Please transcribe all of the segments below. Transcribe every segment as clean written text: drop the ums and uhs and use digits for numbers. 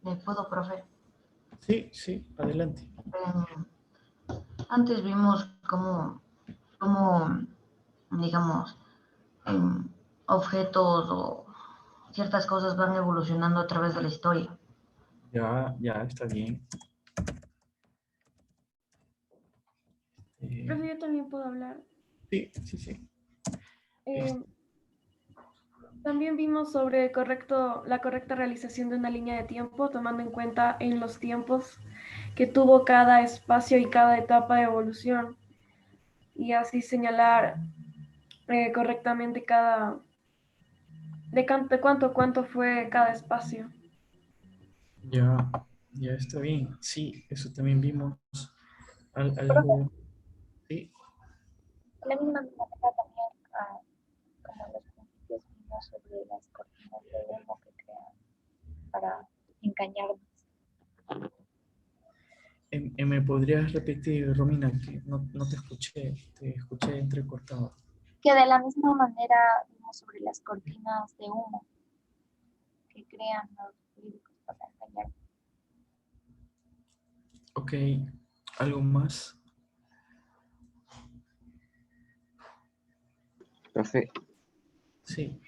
¿Me puedo, profe? Sí, sí, adelante. Antes vimos cómo digamos, objetos o ciertas cosas van evolucionando a través de la historia. Ya, ya, está bien. Profe, yo también puedo hablar. Sí, sí, sí. Eh, También vimos sobre la correcta realización de una línea de tiempo, tomando en cuenta en los tiempos que tuvo cada espacio y cada etapa de evolución, y así señalar correctamente de cuánto fue cada espacio. Ya, ya está bien. Sí, eso también vimos. Profe, Algo, sí. de la misma manera también, como en los principios vimos sobre las cortinas de humo que crean para engañarnos. ¿Me podrías repetir, Romina, que no te escuché entrecortado? Que de la misma manera vimos sobre las cortinas de humo que crean los jurídicos para engañarnos. Ok, ¿algo más? Profe, Sí,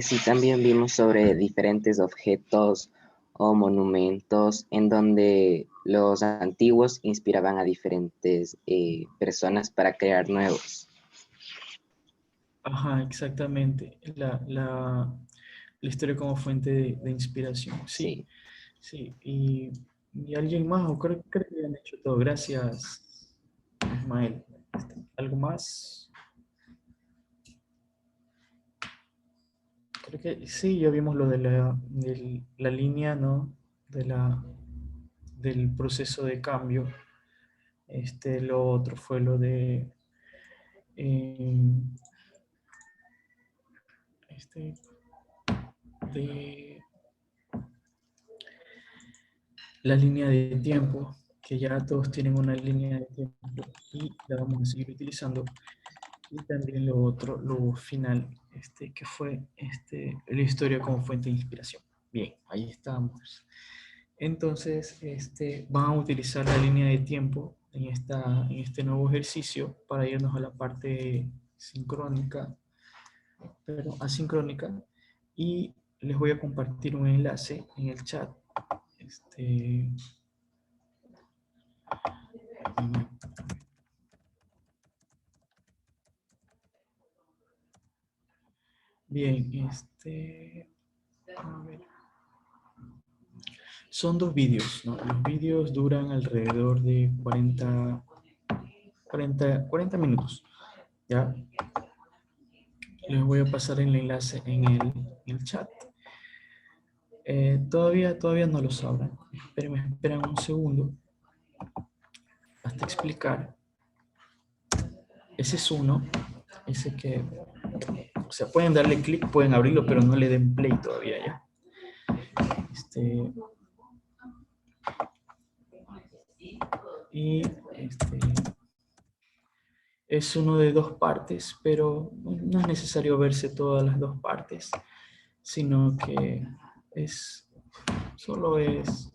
sí también vimos sobre diferentes objetos o monumentos en donde los antiguos inspiraban a diferentes personas para crear nuevos. ajá, exactamente. La historia como fuente de inspiración. Sí, Sí. sí. Y alguien más, o creo que han hecho todo. Gracias, Ismael. ¿Algo más? Creo que sí, ya vimos lo de la línea, ¿no? Del proceso de cambio. Lo otro fue lo eh, este, de la línea de tiempo, que ya todos tienen una línea de tiempo y la vamos a seguir utilizando. Y también lo otro, lo final, que fue la historia como fuente de inspiración. Bien, ahí estamos. Entonces, van a utilizar la línea de tiempo en este nuevo ejercicio para irnos a la parte sincrónica, pero asincrónica, y les voy a compartir un enlace en el chat. Bien, a ver. Son dos vídeos, ¿no? Los vídeos duran alrededor de 40 minutos, ¿ya? Les voy a pasar el enlace en el chat. Todavía no lo sabrán. Esperan un segundo hasta explicar. Ese es uno, ese que, o sea, pueden darle clic, pueden abrirlo, pero no le den play todavía, ¿ya? Y es uno de dos partes, pero no es necesario verse todas las dos partes, sino que solo es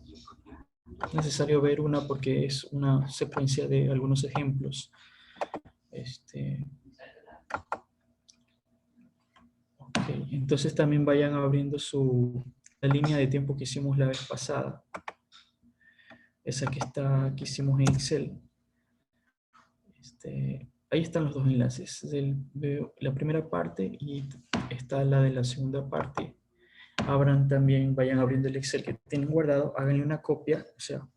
necesario ver una porque es una secuencia de algunos ejemplos. Okay. Entonces también vayan abriendo la línea de tiempo que hicimos la vez pasada. Esa que hicimos en Excel. Ahí están los dos enlaces. Veo la primera parte y está la de la segunda parte. Vayan abriendo el Excel que tienen guardado, háganle una copia, o sea,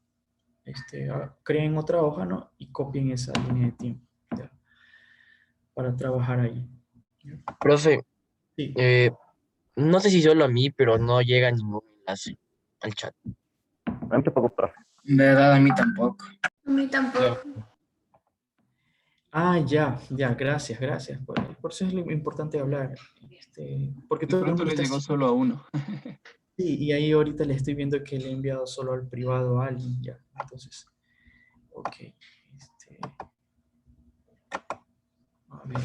creen otra hoja, ¿no? Y copien esa línea de tiempo, ¿ya? Para trabajar ahí. Profe, Sí. no sé si solo a mí, pero no llega ningún enlace al chat. A mí tampoco, profe. De verdad, a mí tampoco. A mí tampoco. Ya, gracias. Por eso es lo importante hablar. Porque De todo el pronto mundo le está... llegó solo a uno. Sí, y ahí ahorita le estoy viendo que le he enviado solo al privado a alguien, ya. Entonces, ok. A ver.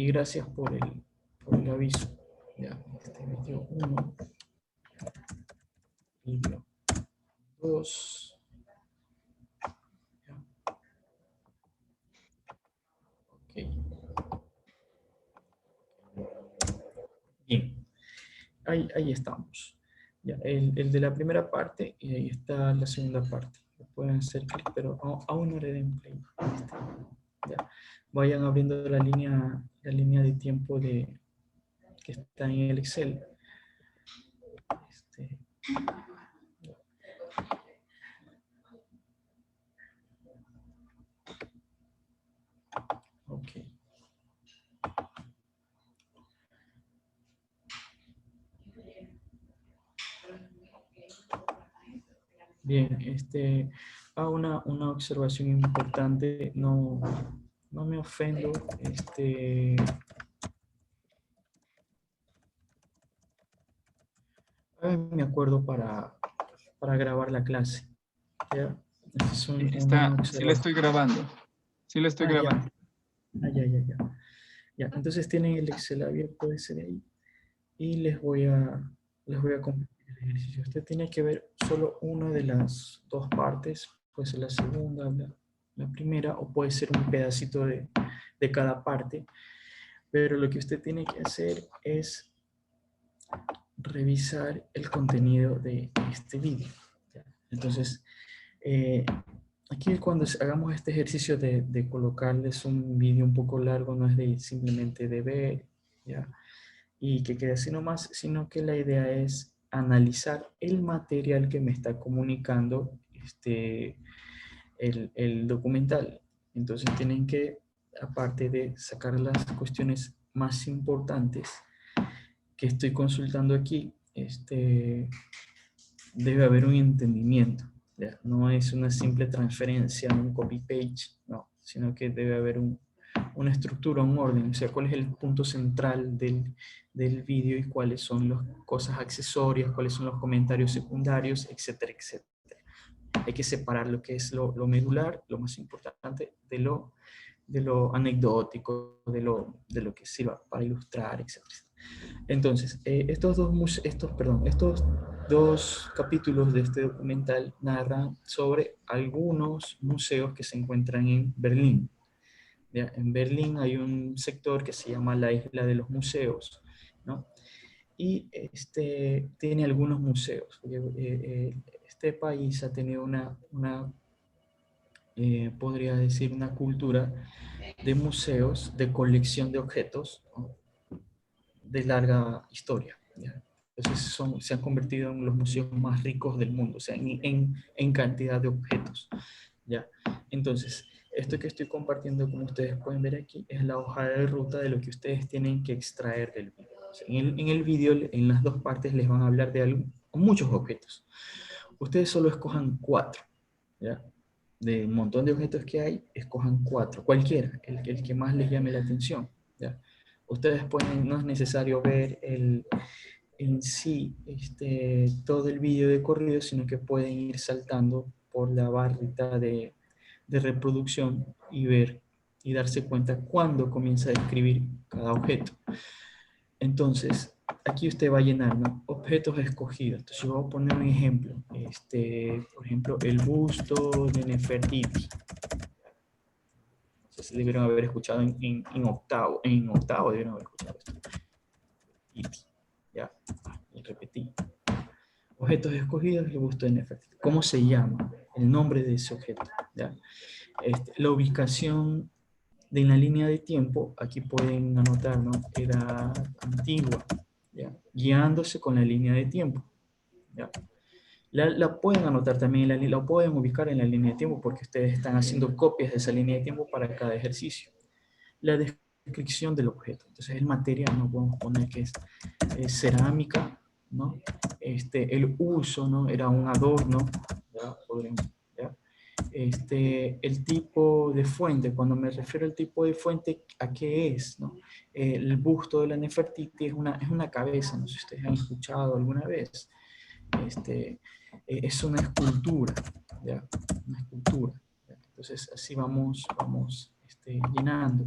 Y gracias por el aviso. Ya, vídeo 1, vídeo 2. Ya. Ok. Bien. Ahí estamos. Ya, el de la primera parte, y ahí está la segunda parte. Pueden hacer clic, pero aún no le den play. Ya. Vayan abriendo la línea de tiempo que está en el Excel. Ok. Bien, hago una observación importante, no me ofendo, me acuerdo para grabar la clase. ¿Ya? Sí le estoy grabando. Sí le estoy grabando. Ya. Ya, entonces tienen el Excel abierto ese de ahí y les voy a compartir el ejercicio. Usted tiene que ver solo una de las dos partes, puede ser la segunda, la primera, o puede ser un pedacito de cada parte, pero lo que usted tiene que hacer es revisar el contenido de este vídeo. Entonces, aquí cuando hagamos este ejercicio de colocarles un vídeo un poco largo, no es de simplemente de ver, ¿ya? Y que quede así nomás, sino que la idea es analizar el material que me está comunicando el documental. Entonces tienen que, aparte de sacar las cuestiones más importantes que estoy consultando aquí, debe haber un entendimiento. ¿Ya? No es una simple transferencia, un copy-page, no, sino que debe haber una estructura, un orden, o sea, cuál es el punto central del vídeo y cuáles son las cosas accesorias, cuáles son los comentarios secundarios, etcétera, etcétera. Hay que separar lo que es lo medular, lo más importante, de lo anecdótico, de lo que sirva para ilustrar, etcétera. Entonces, estos dos capítulos de este documental narran sobre algunos museos que se encuentran en Berlín. ¿Ya? En Berlín hay un sector que se llama la Isla de los Museos, ¿no? Y tiene algunos museos. Este país ha tenido podría decir, una cultura de museos, de colección de objetos, ¿no? De larga historia. ¿Ya? Entonces se han convertido en los museos más ricos del mundo, o sea, en cantidad de objetos. ¿Ya? Entonces, esto que estoy compartiendo, como ustedes pueden ver aquí, es la hoja de ruta de lo que ustedes tienen que extraer del video. O sea, en el video, en las dos partes, les van a hablar de muchos objetos. Ustedes solo escojan 4. ¿Ya? De un montón de objetos que hay, escojan 4, cualquiera, el que más les llame la atención. ¿Ya? Ustedes pueden, no es necesario ver en sí todo el vídeo de corrido, sino que pueden ir saltando por la barrita de reproducción y ver y darse cuenta cuándo comienza a describir cada objeto. Entonces, aquí usted va a llenar, ¿no? Objetos escogidos. Entonces, yo voy a poner un ejemplo. Por ejemplo, el busto de Nefertiti. Entonces, debieron haber escuchado en octavo. En octavo debieron haber escuchado esto. Ya, y repetí. Objetos escogidos, el busto de Nefertiti. ¿Cómo se llama? El nombre de ese objeto. ¿Ya? La ubicación de la línea de tiempo, aquí pueden anotar, ¿no? Edad antigua, ¿ya? Guiándose con la línea de tiempo. ¿Ya? La pueden anotar también, la pueden ubicar en la línea de tiempo porque ustedes están haciendo copias de esa línea de tiempo para cada ejercicio. La descripción del objeto. Entonces el material, no podemos poner que es cerámica, ¿no? El uso, ¿no? Era un adorno, ¿ya? Podremos, ¿ya? El tipo de fuente, cuando me refiero al tipo de fuente, ¿a qué es? ¿No? El busto de la Nefertiti es una cabeza, no sé si ustedes han escuchado alguna vez. Es una escultura, ¿ya? Una escultura. ¿Ya? Entonces así vamos llenando.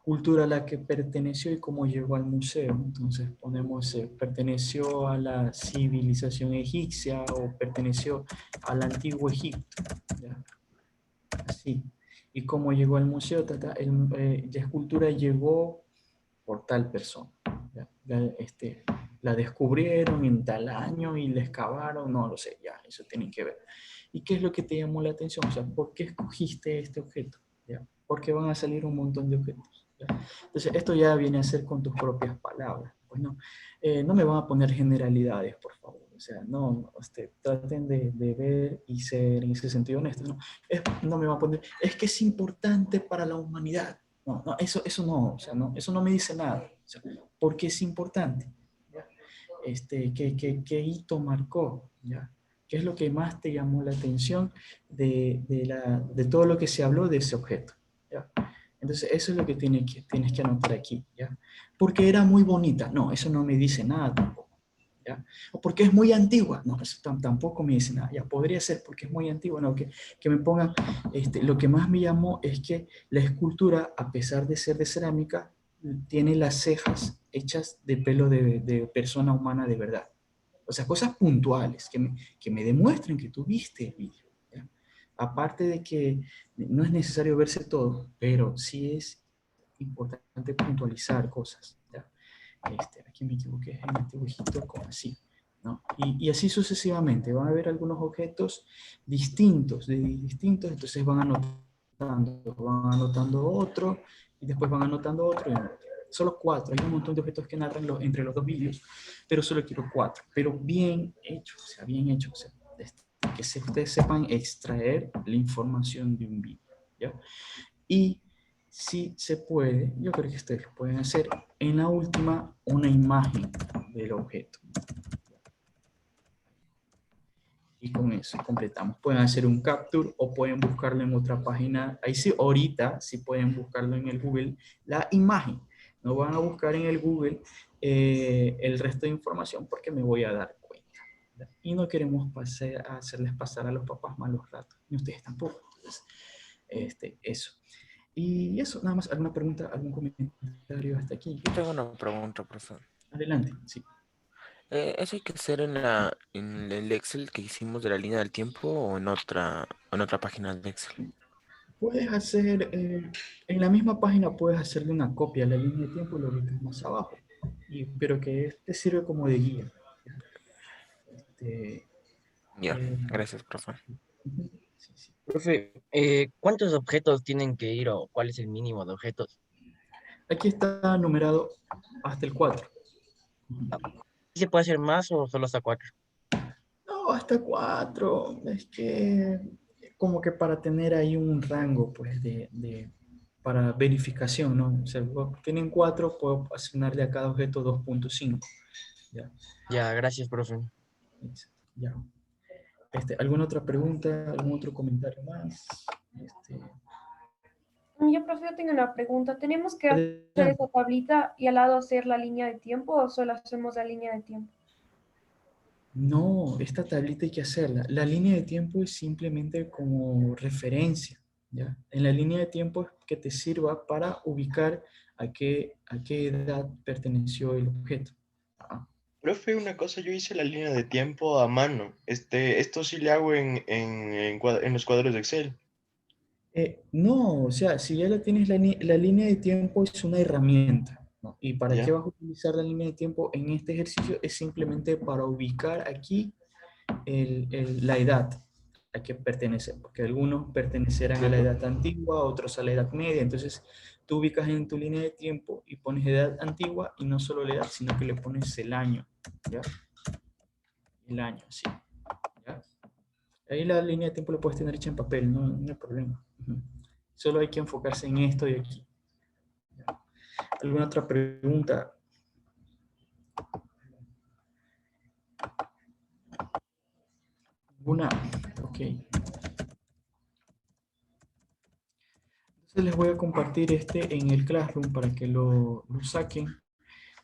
Cultura a la que perteneció y cómo llegó al museo. Entonces ponemos, perteneció a la civilización egipcia o perteneció al antiguo Egipto. ¿Ya? Así. Y cómo llegó al museo, la escultura llegó por tal persona. ¿Ya? La descubrieron en tal año y la excavaron, no lo sé, ya, eso tienen que ver. ¿Y qué es lo que te llamó la atención? O sea, ¿por qué escogiste este objeto? ¿Ya? Porque van a salir un montón de objetos. ¿Ya? Entonces, esto ya viene a ser con tus propias palabras. Pues no, no me van a poner generalidades, por favor. O sea, no, traten de ver y ser en ese sentido honestos. No, no me van a poner, es que es importante para la humanidad. No, no, eso no, o sea, no, eso no me dice nada. O sea, ¿por qué es importante? ¿Ya? ¿Qué hito marcó? ¿Ya? ¿Qué es lo que más te llamó la atención de todo lo que se habló de ese objeto? ¿Ya? Entonces, eso es lo que tienes que anotar aquí. ¿Ya? Porque era muy bonita. No, eso no me dice nada tampoco. ¿Ya? O porque es muy antigua. No, eso tampoco me dice nada. Ya podría ser porque es muy antigua. No, que me pongan, lo que más me llamó es que la escultura, a pesar de ser de cerámica, tiene las cejas hechas de pelo de persona humana de verdad. O sea, cosas puntuales que me demuestren que tú viste el vídeo. ¿Ya? Aparte de que no es necesario verse todo, pero sí es importante puntualizar cosas. ¿Ya? Aquí me equivoqué, en Antiguo Egipto, como así. ¿No? Y así sucesivamente. Van a haber algunos objetos distintos, entonces van anotando otro, y después van anotando otro, y otro. Solo 4, hay un montón de objetos que narran entre los dos vídeos, pero solo quiero 4, pero bien hecho, o sea, bien hecho, o sea, que ustedes sepan extraer la información de un vídeo, ¿ya? Y si se puede, yo creo que ustedes lo pueden hacer, en la última, una imagen del objeto. Y con eso completamos. Pueden hacer un capture o pueden buscarlo en otra página. Ahí sí, ahorita sí pueden buscarlo en el Google, la imagen. No van a buscar en el Google el resto de información porque me voy a dar cuenta. ¿Verdad? Y no queremos hacerles pasar a los papás malos ratos. Ni ustedes tampoco. Entonces, eso. Y eso, nada más. ¿Alguna pregunta, algún comentario hasta aquí? Yo tengo una pregunta, profesor. Adelante, sí. ¿Eso hay que hacer en el Excel que hicimos de la línea del tiempo o en otra página de Excel? Puedes hacer, en la misma página puedes hacerle una copia a la línea de tiempo y lo ubicas más abajo. Pero que este sirve como de guía. Ya, gracias, profe. Sí, sí. Profe, ¿cuántos objetos tienen que ir o cuál es el mínimo de objetos? Aquí está numerado hasta el 4. ¿Se puede hacer más o solo hasta 4? No, hasta 4. Es que como que para tener ahí un rango, pues, para verificación, ¿no? O sea, tienen 4, puedo asignarle a cada objeto 2.5. ¿Ya? Ya, gracias, profe. Ya. ¿Alguna otra pregunta? ¿Algún otro comentario más? Yo, profe, yo tengo una pregunta. ¿Tenemos que hacer esa tablita y al lado hacer la línea de tiempo o solo hacemos la línea de tiempo? No, esta tablita hay que hacerla. La línea de tiempo es simplemente como referencia, ¿ya? En la línea de tiempo es que te sirva para ubicar a qué edad perteneció el objeto. Profe, una cosa, yo hice la línea de tiempo a mano. Esto sí le hago en los cuadros de Excel. No, o sea, si ya la tienes, la línea de tiempo es una herramienta, ¿no? ¿Y para ¿Ya? qué vas a utilizar la línea de tiempo en este ejercicio? Es simplemente para ubicar aquí la edad a que pertenece, porque algunos pertenecerán a la edad antigua, otros a la edad media, entonces tú ubicas en tu línea de tiempo y pones edad antigua y no solo la edad, sino que le pones el año, ¿ya? El año, sí. ¿Ya? Ahí la línea de tiempo la puedes tener hecha en papel, no hay problema. Solo hay que enfocarse en esto y aquí. ¿Ya? ¿Alguna otra pregunta? ¿Alguna? Ok. Entonces les voy a compartir en el Classroom para que lo saquen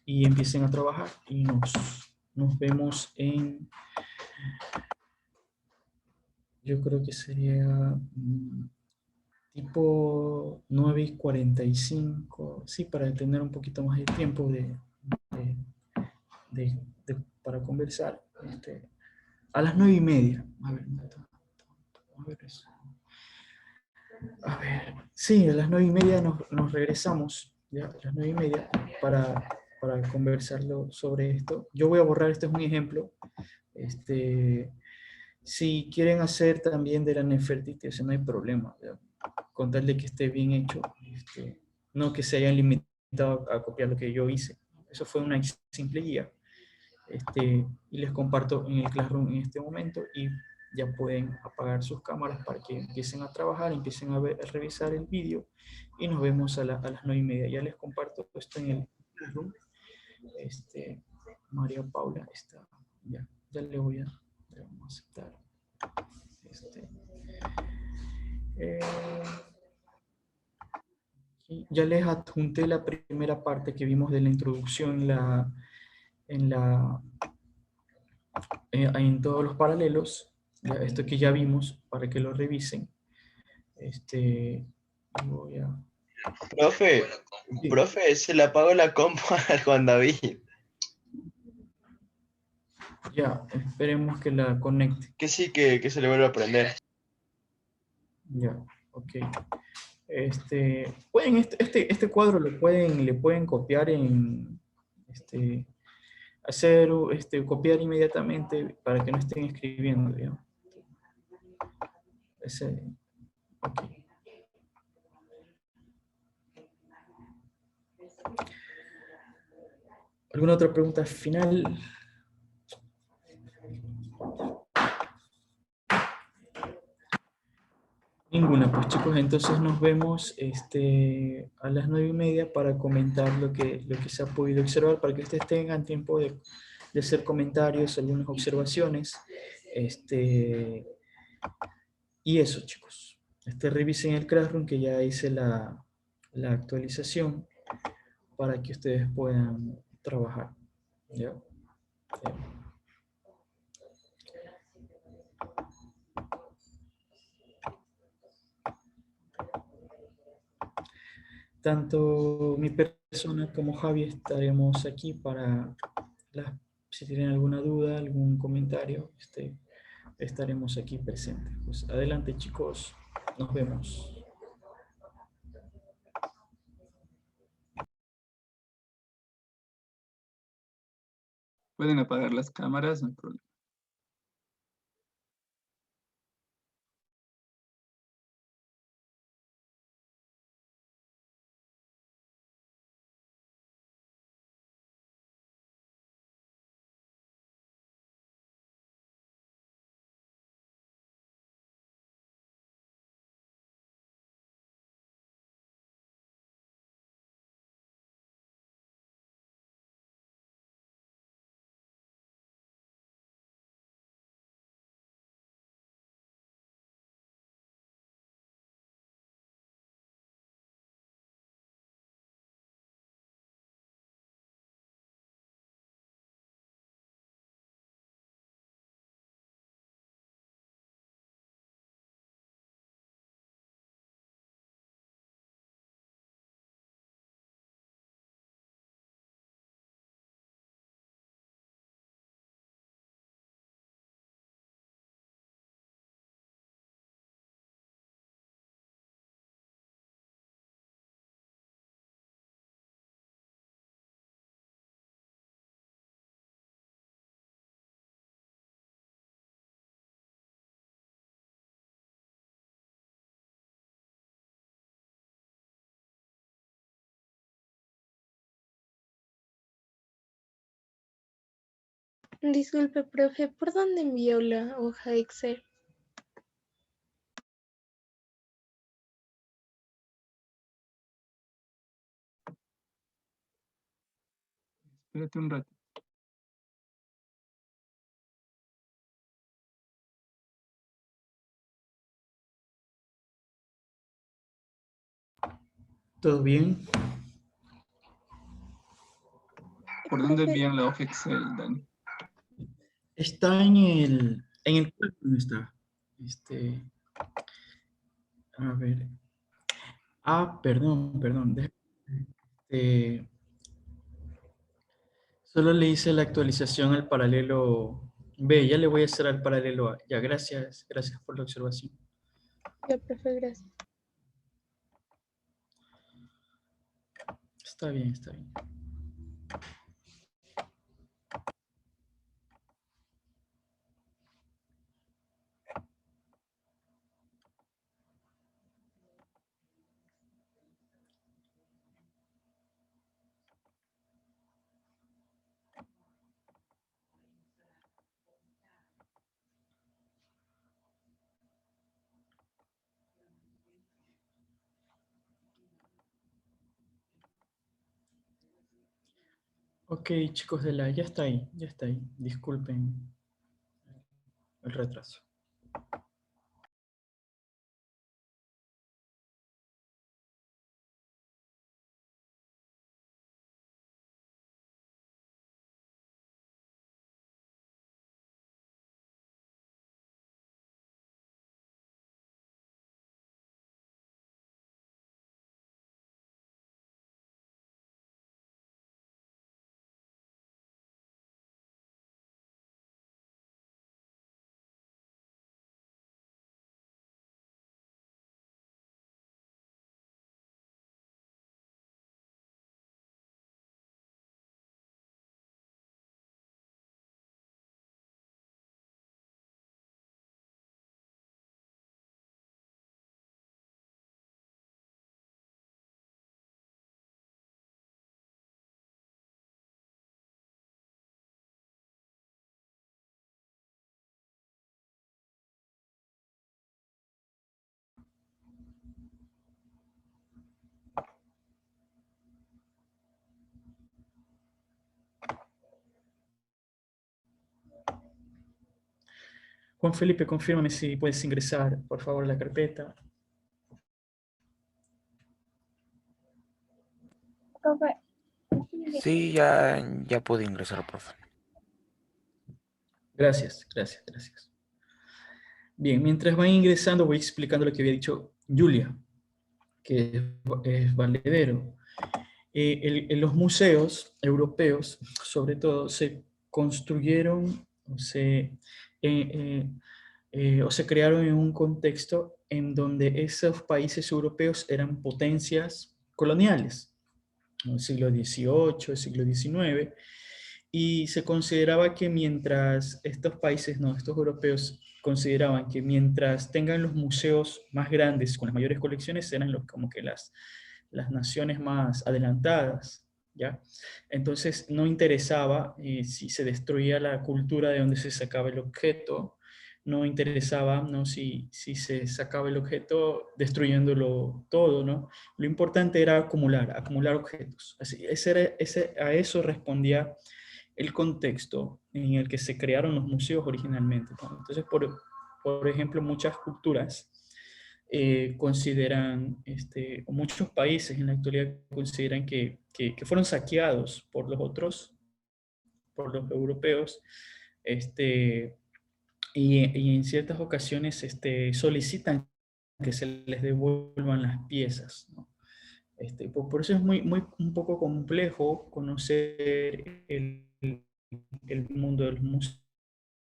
y empiecen a trabajar. Y nos vemos yo creo que sería tipo 9:45, sí, para tener un poquito más de tiempo para conversar. A las 9:30. A ver, a ver eso. A ver, sí, a las 9:30 nos regresamos, ¿ya? A las 9:30 para conversarlo sobre esto. Yo voy a borrar, este es un ejemplo. Si quieren hacer también de la Nefertiti, no hay problema, ¿ya? Con tal de que esté bien hecho, no que se hayan limitado a copiar lo que yo hice. Eso fue una simple guía. Y les comparto en el Classroom en este momento y ya pueden apagar sus cámaras para que empiecen a trabajar, empiecen a revisar el vídeo y nos vemos a las 9:30. Ya les comparto esto en el Classroom. María Paula está, ya le vamos a aceptar. Ya les adjunté la primera parte que vimos de la introducción en todos los paralelos, ya, esto que ya vimos, para que lo revisen. Voy a... Profe, se le apagó la compu a Juan David. Ya, esperemos que la conecte. Que sí, que se le vuelva a prender. Ya, ok. Pueden, este cuadro le pueden copiar en... copiar inmediatamente para que no estén escribiendo, digamos. Ok. ¿Alguna otra pregunta final? Ninguna, pues chicos, entonces nos vemos a las 9:30 para comentar lo que se ha podido observar, para que ustedes tengan tiempo de hacer comentarios, algunas observaciones. Y eso, chicos. Revisen el Classroom, que ya hice la actualización para que ustedes puedan trabajar. ¿Ya? Tanto mi persona como Javi estaremos aquí para si tienen alguna duda, algún comentario, estaremos aquí presentes. Pues adelante, chicos, nos vemos. Pueden apagar las cámaras, no hay problema. Disculpe, profe, ¿por dónde envió la hoja Excel? Espérate un rato. ¿Todo bien? ¿Por dónde envían la hoja Excel, Dani? Está en el Classroom, está. A ver. Ah, perdón, perdón. Eh, Solo le hice la actualización al paralelo B. Ya le voy a hacer al paralelo A. Ya, gracias. Gracias por la observación. Ya, profe, gracias. Está bien, está bien. Ok, chicos de la, ya está ahí, ya está ahí. Disculpen el retraso. Juan Felipe, confírmame si puedes ingresar, por favor, a la carpeta. Profe, Sí, ya pude ingresar, profe. Gracias, gracias, gracias. Bien, mientras van ingresando voy explicando lo que había dicho Julia, que es valedero. En los museos europeos, sobre todo, se construyeron o se crearon en un contexto en donde esos países europeos eran potencias coloniales, en el siglo XVIII, el siglo XIX, y se consideraba que mientras estos países, no, estos europeos consideraban que mientras tengan los museos más grandes, con las mayores colecciones, eran como que las naciones más adelantadas, ¿ya? Entonces no interesaba si se destruía la cultura de donde se sacaba el objeto, no interesaba, ¿no? Si se sacaba el objeto destruyéndolo todo, ¿no? Lo importante era acumular objetos. Así, a eso respondía el contexto en el que se crearon los museos originalmente, ¿no? Entonces, por ejemplo, muchas culturas consideran, o muchos países en la actualidad consideran que fueron saqueados por los otros, por los europeos, y en ciertas ocasiones solicitan que se les devuelvan las piezas, ¿no? Por eso es un poco complejo conocer el mundo de los museos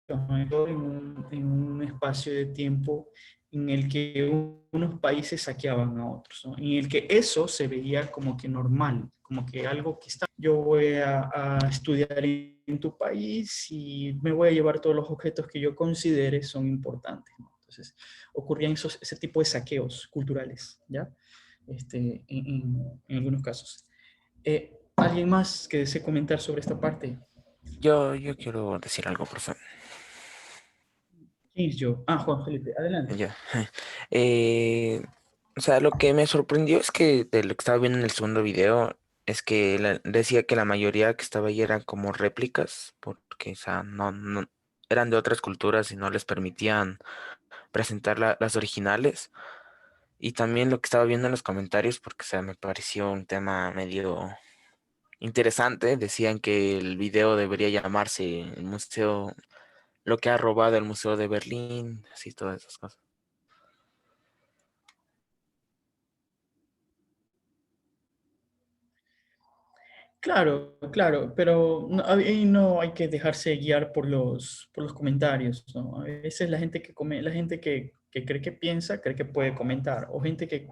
en un espacio de tiempo en el que unos países saqueaban a otros, ¿no? En el que eso se veía como que normal, como que algo que está, yo voy a estudiar en tu país y me voy a llevar todos los objetos que yo considere son importantes, ¿no? Entonces, ocurrían ese tipo de saqueos culturales, ¿ya? En algunos casos. ¿Alguien más que desee comentar sobre esta parte? Yo quiero decir algo, profe. ¿Quién es yo? Ah, Juan Felipe, adelante. Ya. O sea, lo que me sorprendió es que de lo que estaba viendo en el segundo video es que decía que la mayoría que estaba ahí eran como réplicas, porque, o sea, no eran de otras culturas y no les permitían presentar las originales. Y también lo que estaba viendo en los comentarios, porque, o sea, me pareció un tema medio interesante. Decían que el video debería llamarse el museo, lo que ha robado el Museo de Berlín, así todas esas cosas. Claro, claro, pero ahí no hay que dejarse guiar por los comentarios, ¿no? A veces la gente la gente que cree que piensa, cree que puede comentar, o gente que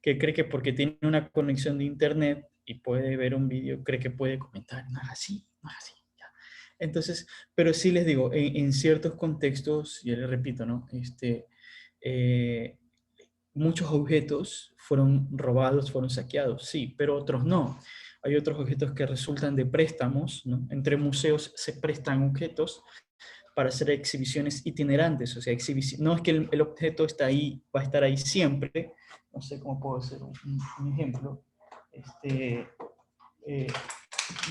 cree que porque tiene una conexión de internet y puede ver un vídeo, cree que puede comentar. No es así, no es así. Ya. Entonces, pero sí les digo, en ciertos contextos, y les repito, ¿no? Eh, muchos objetos fueron robados, fueron saqueados, sí, pero otros no. Hay otros objetos que resultan de préstamos, ¿no? Entre museos se prestan objetos para hacer exhibiciones itinerantes, o sea, no es que el objeto está ahí, va a estar ahí siempre, no sé cómo puedo hacer un ejemplo, eh,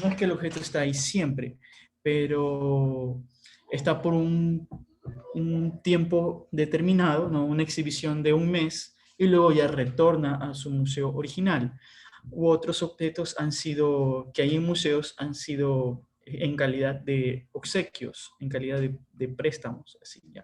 no es que el objeto está ahí siempre, pero está por un tiempo determinado, ¿no? Una exhibición de un mes, y luego ya retorna a su museo original. U otros objetos que hay en museos han sido en calidad de obsequios, en calidad de préstamos, así ya.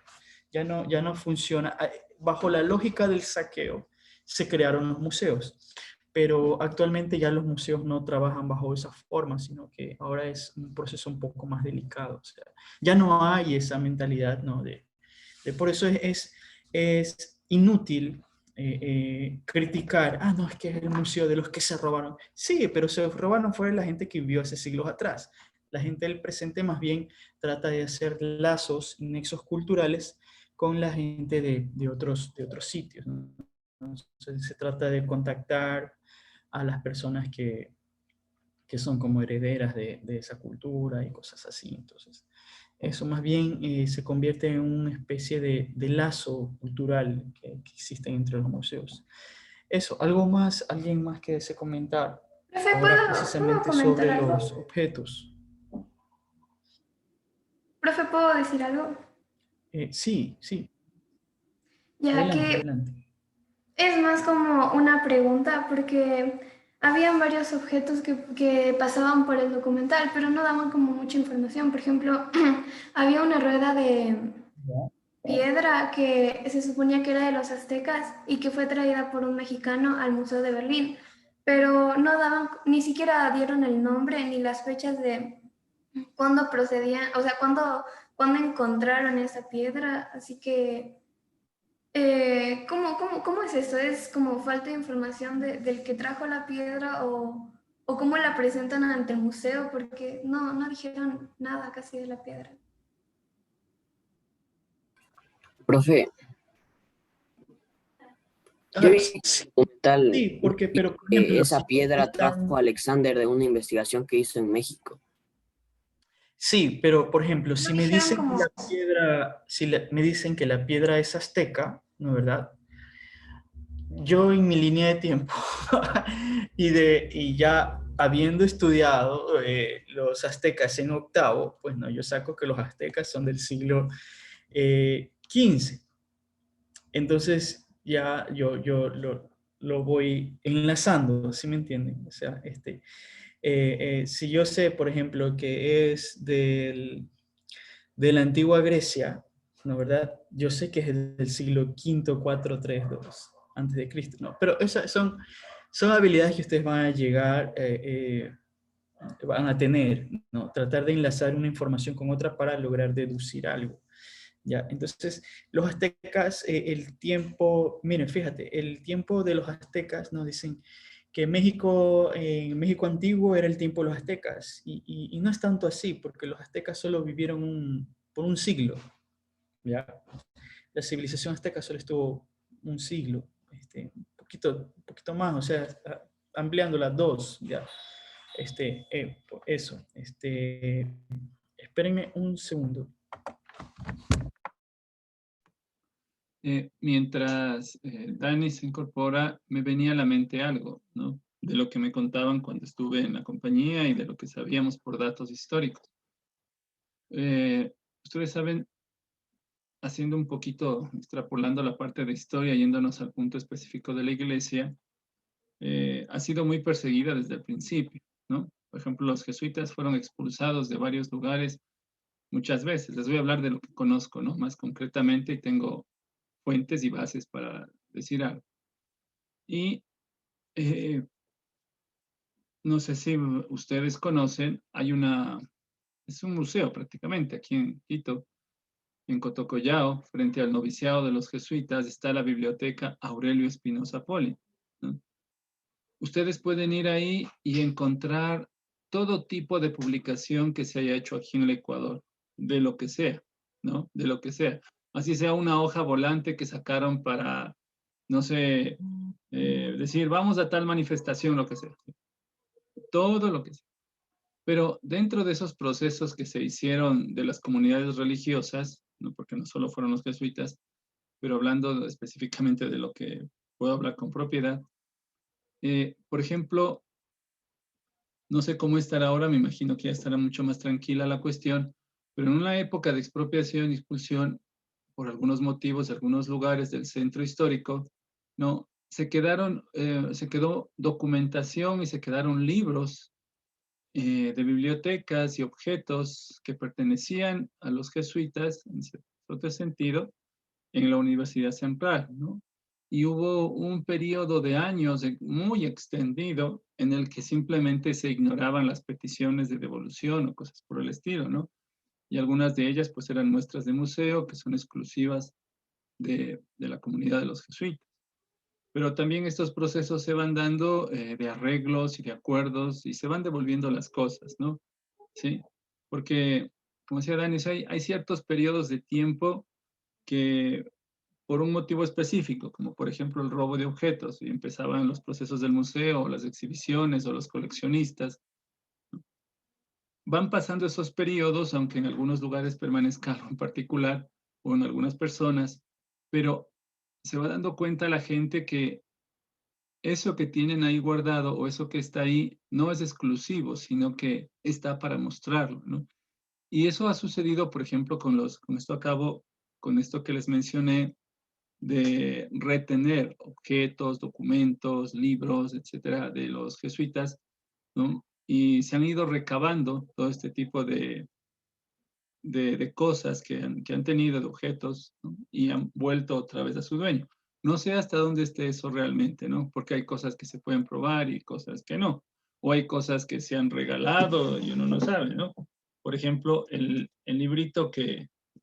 Ya no funciona. Bajo la lógica del saqueo se crearon los museos, pero actualmente ya los museos no trabajan bajo esa forma, sino que ahora es un proceso un poco más delicado. O sea, ya no hay esa mentalidad, ¿no? Por eso es inútil criticar, no, es que es el museo de los que se robaron. Sí, pero se robaron fue la gente que vivió hace siglos atrás. La gente del presente más bien trata de hacer lazos, nexos culturales con la gente de otros sitios, ¿no? Entonces, se trata de contactar a las personas que son como herederas de esa cultura y cosas así. Entonces, eso más bien se convierte en una especie de lazo cultural que existe entre los museos. Eso, alguien más que desee comentar. Profe, Ahora ¿puedo precisamente comentar sobre algo? los objetos. Profe, ¿puedo decir algo? Sí, sí. Ya Adelante, que adelante. es más como una pregunta, porque habían varios objetos que pasaban por el documental, pero no daban como mucha información. Por ejemplo, había una rueda de piedra que se suponía que era de los aztecas y que fue traída por un mexicano al Museo de Berlín, pero no daban, ni siquiera dieron el nombre ni las fechas de cuándo procedían, o sea, cuándo encontraron esa piedra, así que ¿cómo es eso? ¿Es como falta de información del que trajo la piedra o cómo la presentan ante el museo? Porque no dijeron nada casi de la piedra. Profe, yo vi en el documental Sí, pero por ejemplo, que esa si piedra están- trajo Alexander de una investigación que hizo en México. Sí, pero por ejemplo, si me dijeron dicen que como- la piedra, me dicen que la piedra es azteca, ¿no es verdad? Yo en mi línea de tiempo y ya habiendo estudiado los aztecas en octavo, pues no, yo saco que los aztecas son del siglo XV. Entonces ya yo lo voy enlazando, ¿sí me entienden? O sea, si yo sé, por ejemplo, que es de la antigua Grecia, ¿no verdad? Yo sé que es del siglo V, 4, 3, 2 antes de Cristo, ¿no? Pero esas son habilidades que ustedes van a llegar, van a tener, ¿no? Tratar de enlazar una información con otra para lograr deducir algo. ¿Ya? Entonces, los aztecas, el tiempo, miren, fíjate, el tiempo de los aztecas nos dicen que México, en México antiguo era el tiempo de los aztecas, y no es tanto así, porque los aztecas solo vivieron por un siglo, ¿ya? La civilización azteca solo estuvo un siglo, un poquito más, o sea, ampliando las dos, ¿ya? Eso, espérenme un segundo. Mientras Dani se incorpora, me venía a la mente algo, ¿no? De lo que me contaban cuando estuve en la compañía y de lo que sabíamos por datos históricos. Ustedes saben, haciendo un poquito, extrapolando la parte de historia, yéndonos al punto específico de la iglesia, ha sido muy perseguida desde el principio, ¿no? Por ejemplo, los jesuitas fueron expulsados de varios lugares muchas veces. Les voy a hablar de lo que conozco, ¿no? Más concretamente, y tengo fuentes y bases para decir algo. Y no sé si ustedes conocen, es un museo prácticamente aquí en Quito, en Cotocollao, frente al noviciado de los jesuitas, está la biblioteca Aurelio Espinosa Poli, ¿no? Ustedes pueden ir ahí y encontrar todo tipo de publicación que se haya hecho aquí en el Ecuador, de lo que sea, ¿no? De lo que sea. Así sea una hoja volante que sacaron para, no sé, decir, vamos a tal manifestación, lo que sea. Todo lo que sea. Pero dentro de esos procesos que se hicieron de las comunidades religiosas, ¿no? Porque no solo fueron los jesuitas, pero hablando específicamente de lo que puedo hablar con propiedad, por ejemplo, no sé cómo estará ahora, me imagino que ya estará mucho más tranquila la cuestión, pero en una época de expropiación y expulsión, por algunos motivos, de algunos lugares del centro histórico, ¿no? Se quedó documentación y se quedaron libros de bibliotecas y objetos que pertenecían a los jesuitas, en cierto sentido, en la Universidad Central, ¿no? Y hubo un periodo de años muy extendido en el que simplemente se ignoraban las peticiones de devolución o cosas por el estilo, ¿no? Y algunas de ellas pues eran muestras de museo que son exclusivas de la comunidad de los jesuitas. Pero también estos procesos se van dando de arreglos y de acuerdos y se van devolviendo las cosas, ¿no? Sí, porque, como decía Dani, hay ciertos periodos de tiempo que por un motivo específico, como por ejemplo el robo de objetos, y empezaban los procesos del museo, o las exhibiciones, o los coleccionistas. Van pasando esos periodos, aunque en algunos lugares permanezca algo en particular, o en algunas personas, pero se va dando cuenta la gente que eso que tienen ahí guardado, o eso que está ahí, no es exclusivo, sino que está para mostrarlo, ¿no? Y eso ha sucedido, por ejemplo, con esto que les mencioné, de retener objetos, documentos, libros, etcétera, de los jesuitas, ¿no? Y se han ido recabando todo este tipo de cosas que han tenido, de objetos, ¿no? Y han vuelto otra vez a su dueño. No sé hasta dónde esté eso realmente, ¿no? Porque hay cosas que se pueden probar y cosas que no. O hay cosas que se han regalado y uno no sabe, ¿no? Por ejemplo, el librito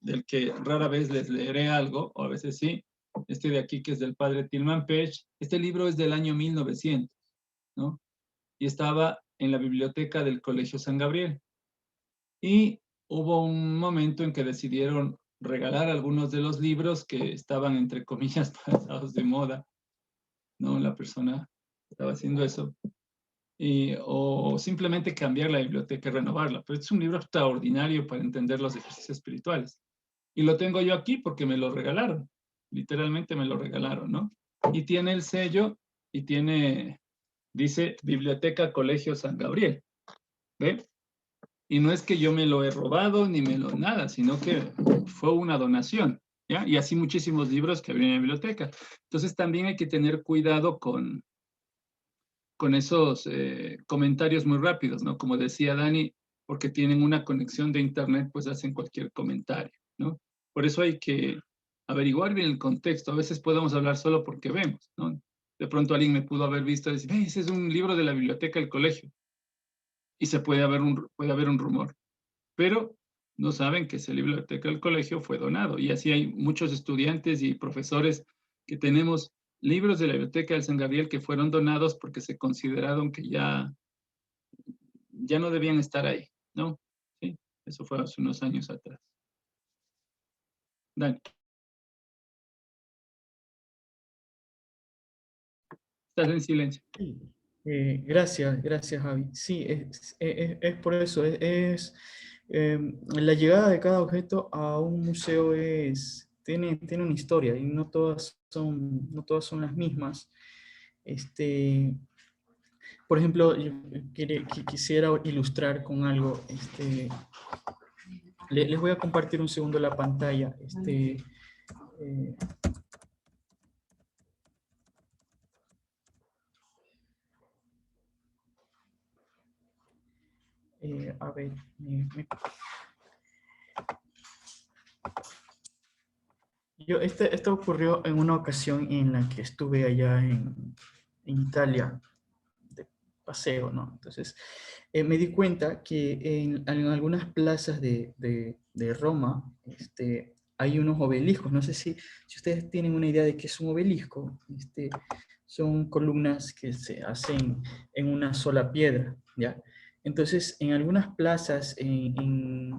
del que rara vez les leeré algo, o a veces sí, este de aquí que es del padre Tilman Pech. Este libro es del año 1900, ¿no? Y estaba en la biblioteca del Colegio San Gabriel. Y hubo un momento en que decidieron regalar algunos de los libros que estaban, entre comillas, pasados de moda, ¿no? La persona estaba haciendo eso. O simplemente cambiar la biblioteca y renovarla. Pero es un libro extraordinario para entender los ejercicios espirituales. Y lo tengo yo aquí porque me lo regalaron. Literalmente me lo regalaron, ¿no? Y tiene el sello y dice Biblioteca Colegio San Gabriel. ¿Ve? Y no es que yo me lo he robado ni nada, sino que fue una donación, ¿ya? Y así muchísimos libros que había en la biblioteca. Entonces también hay que tener cuidado con esos comentarios muy rápidos, ¿no? Como decía Dani, porque tienen una conexión de internet, pues hacen cualquier comentario, ¿no? Por eso hay que averiguar bien el contexto. A veces podemos hablar solo porque vemos, ¿no? De pronto alguien me pudo haber visto y decir, ese es un libro de la biblioteca del colegio. Y puede haber un rumor. Pero no saben que esa biblioteca del colegio fue donado. Y así hay muchos estudiantes y profesores que tenemos libros de la biblioteca del San Gabriel que fueron donados porque se consideraron que ya no debían estar ahí, ¿no? ¿Sí? Eso fue hace unos años atrás. Dani. Estás en silencio. Gracias, Javi. Sí, es por eso. La llegada de cada objeto a un museo tiene una historia y no todas son las mismas. Por ejemplo, yo quisiera ilustrar con algo. Les voy a compartir un segundo la pantalla. A ver, esto ocurrió en una ocasión en la que estuve allá en Italia, paseo, ¿no? Entonces, me di cuenta que en algunas plazas de Roma hay unos obeliscos. No sé si ustedes tienen una idea de qué es un obelisco. Son columnas que se hacen en una sola piedra, ¿ya? Entonces, en algunas plazas en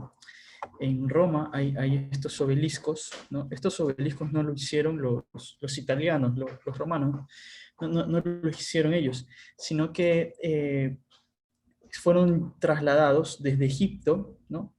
Roma hay estos obeliscos, ¿no? Estos obeliscos no lo hicieron los italianos, los romanos, no lo hicieron ellos, sino que fueron trasladados desde Egipto, ¿no?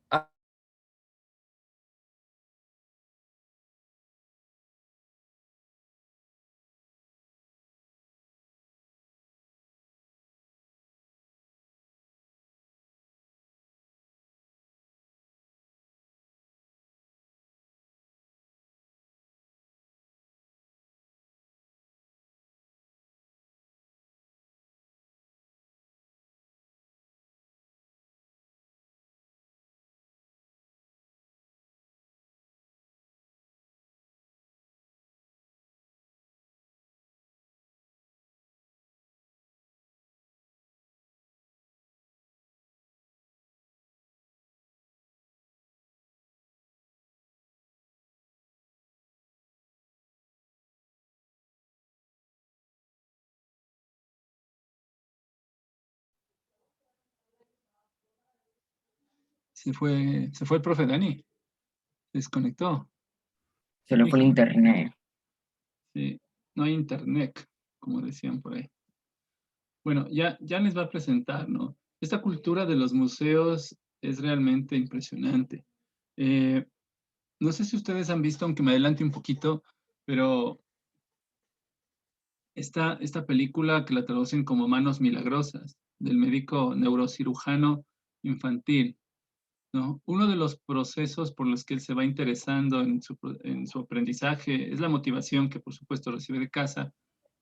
Se fue el profe Dani. Desconectó. Se le fue el internet. Sí, no hay internet, como decían por ahí. Bueno, ya les va a presentar, ¿no? Esta cultura de los museos es realmente impresionante. No sé si ustedes han visto, aunque me adelante un poquito, pero esta película que la traducen como Manos Milagrosas, del médico neurocirujano infantil, ¿no? Uno de los procesos por los que él se va interesando en su aprendizaje es la motivación que por supuesto recibe de casa,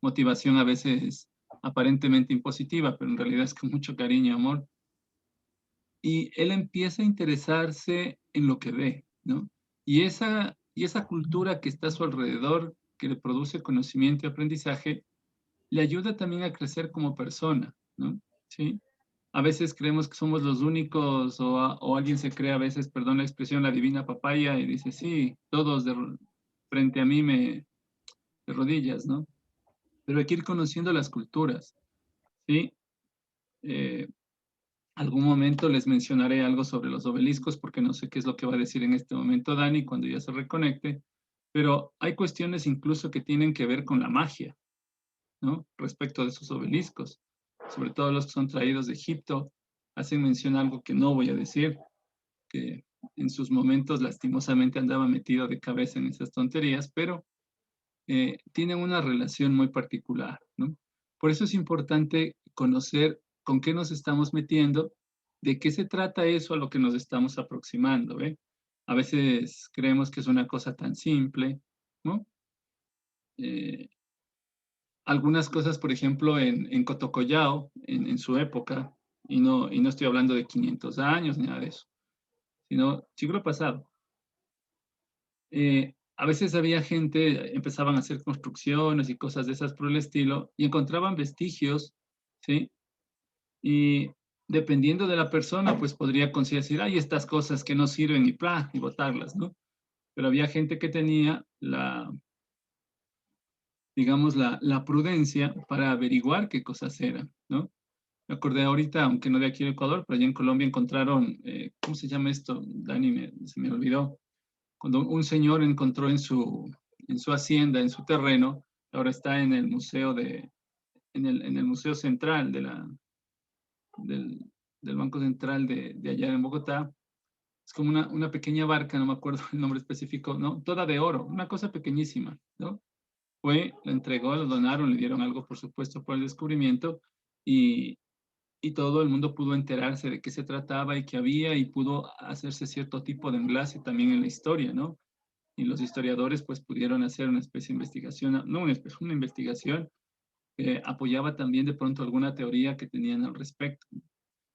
motivación a veces aparentemente impositiva, pero en realidad es con mucho cariño y amor. Y él empieza a interesarse en lo que ve, ¿no? Y esa cultura que está a su alrededor, que le produce conocimiento y aprendizaje, le ayuda también a crecer como persona, ¿no? ¿Sí? A veces creemos que somos los únicos o alguien se cree a veces, perdón la expresión, la divina papaya y dice, sí, todos frente a mí de rodillas, ¿no? Pero hay que ir conociendo las culturas, ¿sí? Algún momento les mencionaré algo sobre los obeliscos porque no sé qué es lo que va a decir en este momento Dani cuando ya se reconecte, pero hay cuestiones incluso que tienen que ver con la magia, ¿no? Respecto de esos obeliscos, sobre todo los que son traídos de Egipto, hacen mención a algo que no voy a decir, que en sus momentos lastimosamente andaba metido de cabeza en esas tonterías, pero tienen una relación muy particular, ¿no? Por eso es importante conocer con qué nos estamos metiendo, de qué se trata eso a lo que nos estamos aproximando, ¿ve? A veces creemos que es una cosa tan simple, ¿no? Algunas cosas, por ejemplo, en Cotocollao, en su época, y no estoy hablando de 500 años ni nada de eso, sino siglo pasado. A veces había gente, empezaban a hacer construcciones y cosas de esas por el estilo, y encontraban vestigios, ¿sí? Y dependiendo de la persona, pues podría decir, hay estas cosas que no sirven y botarlas, ¿no? Pero había gente que tenía digamos, la prudencia para averiguar qué cosas eran, ¿no? Me acordé ahorita, aunque no de aquí de Ecuador, pero allá en Colombia encontraron, ¿cómo se llama esto? Dani, se me olvidó. Cuando un señor encontró en su hacienda, en su terreno, ahora está en el museo en el museo central del Banco Central de allá en Bogotá. Es como una pequeña barca, no me acuerdo el nombre específico, ¿no? Toda de oro, una cosa pequeñísima, ¿no? La entregó, lo donaron, le dieron algo, por supuesto, por el descubrimiento, y todo el mundo pudo enterarse de qué se trataba y qué había, y pudo hacerse cierto tipo de enlace también en la historia, ¿no? Y los historiadores pues pudieron hacer una especie de investigación, no una investigación que apoyaba también de pronto alguna teoría que tenían al respecto.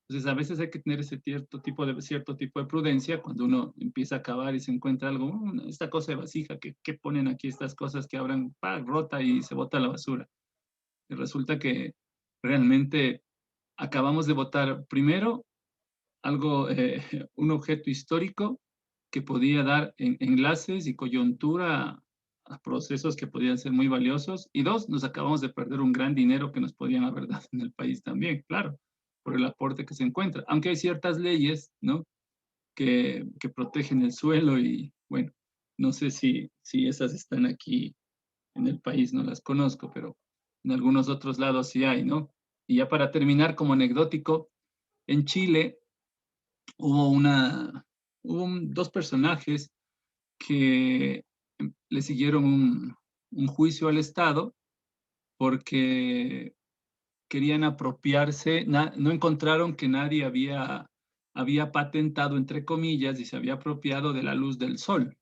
Entonces a veces hay que tener ese cierto tipo de prudencia cuando uno empieza a cavar y se encuentra algo, esta cosa de vasija, ¿qué ponen aquí estas cosas que abran, rota y se bota a la basura? Y resulta que realmente acabamos de votar primero algo, un objeto histórico que podía dar enlaces y coyuntura a procesos que podían ser muy valiosos. Y dos, nos acabamos de perder un gran dinero que nos podían haber dado en el país también, claro, por el aporte que se encuentra. Aunque hay ciertas leyes, ¿no?, que protegen el suelo y, bueno, no sé si esas están aquí en el país, no las conozco, pero en algunos otros lados sí hay, ¿no? Y ya para terminar, como anecdótico, en Chile hubo dos personajes que le siguieron un juicio al Estado porque querían apropiarse, no encontraron que nadie había patentado, entre comillas, y se había apropiado de la luz del sol,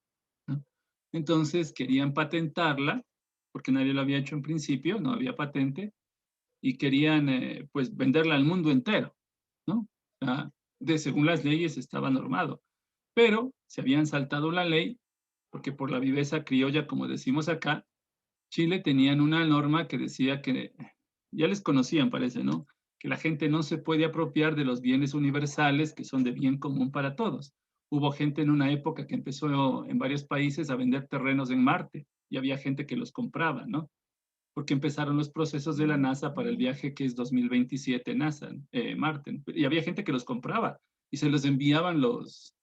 ¿no? Entonces querían patentarla, porque nadie lo había hecho en principio, no había patente, y querían pues venderla al mundo entero, ¿no? O sea, según las leyes estaba normado, pero se habían saltado la ley, porque por la viveza criolla, como decimos acá, Chile tenían una norma que decía que, ya les conocían parece, ¿no?, que la gente no se puede apropiar de los bienes universales que son de bien común para todos. Hubo gente en una época que empezó en varios países a vender terrenos en Marte y había gente que los compraba, ¿no? Porque empezaron los procesos de la NASA para el viaje que es 2027 NASA, Marte, y había gente que los compraba y se los enviaban